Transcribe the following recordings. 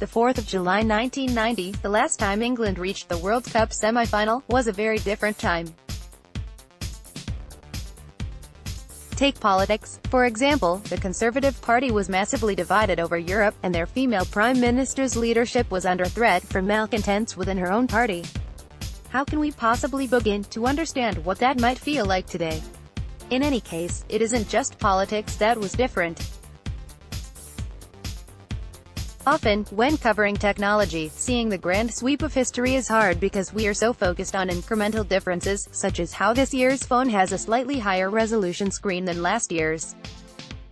The 4th of July 1990, the last time England reached the World Cup semi-final, was a very different time. Take politics, for example. The Conservative Party was massively divided over Europe, and their female Prime Minister's leadership was under threat from malcontents within her own party. How can we possibly begin to understand what that might feel like today? In any case, it isn't just politics that was different. Often, when covering technology, seeing the grand sweep of history is hard because we are so focused on incremental differences, such as how this year's phone has a slightly higher resolution screen than last year's.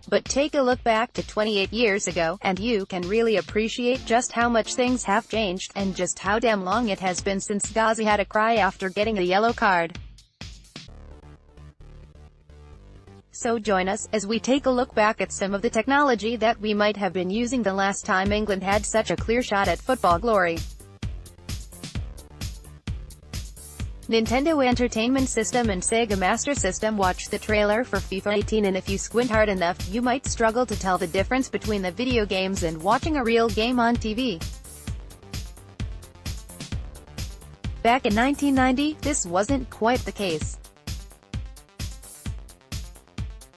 But take a look back to 28 years ago, and you can really appreciate just how much things have changed, and just how damn long it has been since Ghazi had a cry after getting a yellow card. So join us, as we take a look back at some of the technology that we might have been using the last time England had such a clear shot at football glory. Nintendo Entertainment System and Sega Master System. Watch the trailer for FIFA 18 and if you squint hard enough, you might struggle to tell the difference between the video games and watching a real game on TV. Back in 1990, this wasn't quite the case.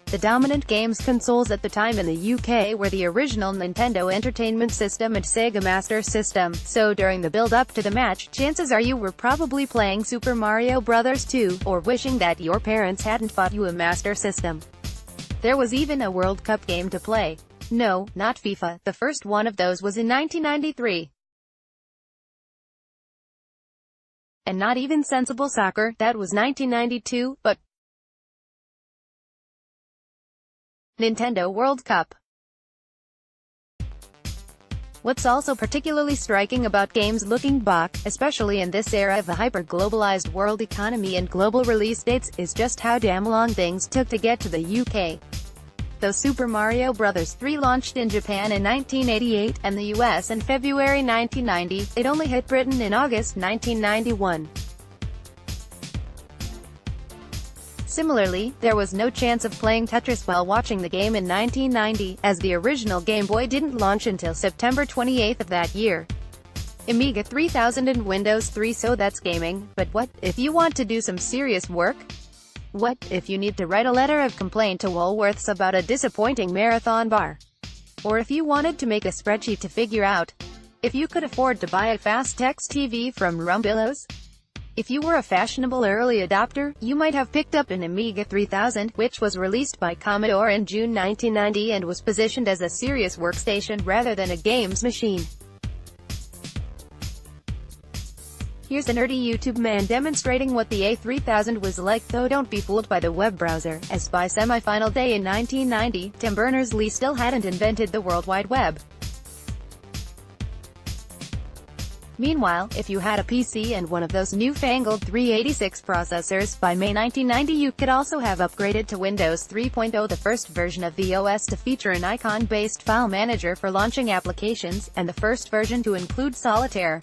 The dominant games consoles at the time in the UK were the original Nintendo Entertainment System and Sega Master System, so during the build-up to the match, chances are you were probably playing Super Mario Bros. 2, or wishing that your parents hadn't bought you a Master System. There was even a World Cup game to play. No, not FIFA, the first one of those was in 1993. And not even Sensible Soccer, that was 1992, but Nintendo World Cup. What's also particularly striking about games looking back, especially in this era of a hyper-globalized world economy and global release dates, is just how damn long things took to get to the UK. Though Super Mario Bros. 3 launched in Japan in 1988, and the US in February 1990, it only hit Britain in August 1991. Similarly, there was no chance of playing Tetris while watching the game in 1990, as the original Game Boy didn't launch until September 28 of that year. Amiga 3000 and Windows 3. So that's gaming, but what if you want to do some serious work? What if you need to write a letter of complaint to Woolworths about a disappointing marathon bar? Or if you wanted to make a spreadsheet to figure out if you could afford to buy a fast text TV from Rumbillos? If you were a fashionable early adopter, you might have picked up an Amiga 3000, which was released by Commodore in June 1990 and was positioned as a serious workstation rather than a games machine. Here's a nerdy YouTube man demonstrating what the A3000 was like, though don't be fooled by the web browser, as by semi-final day in 1990, Tim Berners-Lee still hadn't invented the World Wide Web. Meanwhile, if you had a PC and one of those newfangled 386 processors, by May 1990 you could also have upgraded to Windows 3.0, the first version of the OS to feature an icon-based file manager for launching applications, and the first version to include solitaire.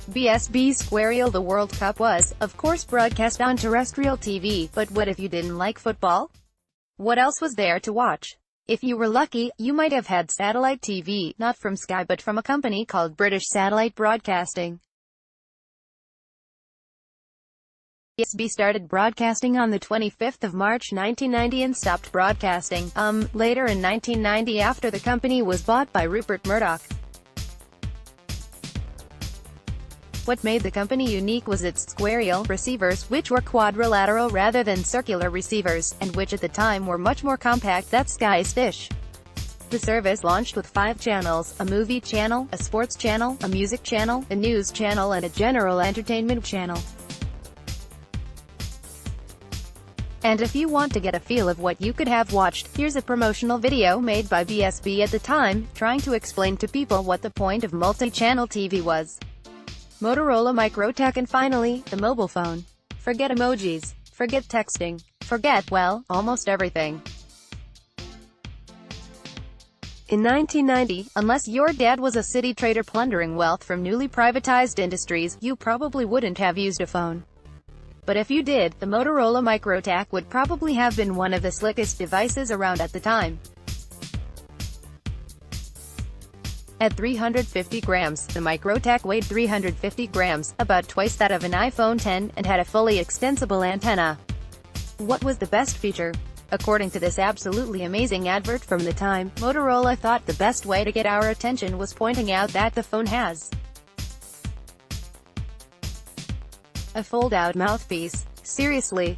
BSB Squarial. The World Cup was, of course, broadcast on terrestrial TV, but what if you didn't like football? What else was there to watch? If you were lucky, you might have had satellite TV, not from Sky but from a company called British Satellite Broadcasting. BSB started broadcasting on the 25th of March 1990 and stopped broadcasting, later in 1990 after the company was bought by Rupert Murdoch. What made the company unique was its squarial receivers, which were quadrilateral rather than circular receivers, and which at the time were much more compact than Sky's dish. The service launched with 5 channels, a movie channel, a sports channel, a music channel, a news channel and a general entertainment channel. And if you want to get a feel of what you could have watched, here's a promotional video made by BSB at the time, trying to explain to people what the point of multi-channel TV was. Motorola Microtech. And finally, the mobile phone. Forget emojis. Forget texting. Forget, well, almost everything. In 1990, unless your dad was a city trader plundering wealth from newly privatized industries, you probably wouldn't have used a phone. But if you did, the Motorola Microtech would probably have been one of the slickest devices around at the time. At 350 grams, the MicroTech weighed 350 grams, about twice that of an iPhone X, and had a fully extensible antenna. What was the best feature? According to this absolutely amazing advert from the time, Motorola thought the best way to get our attention was pointing out that the phone has a fold-out mouthpiece. Seriously,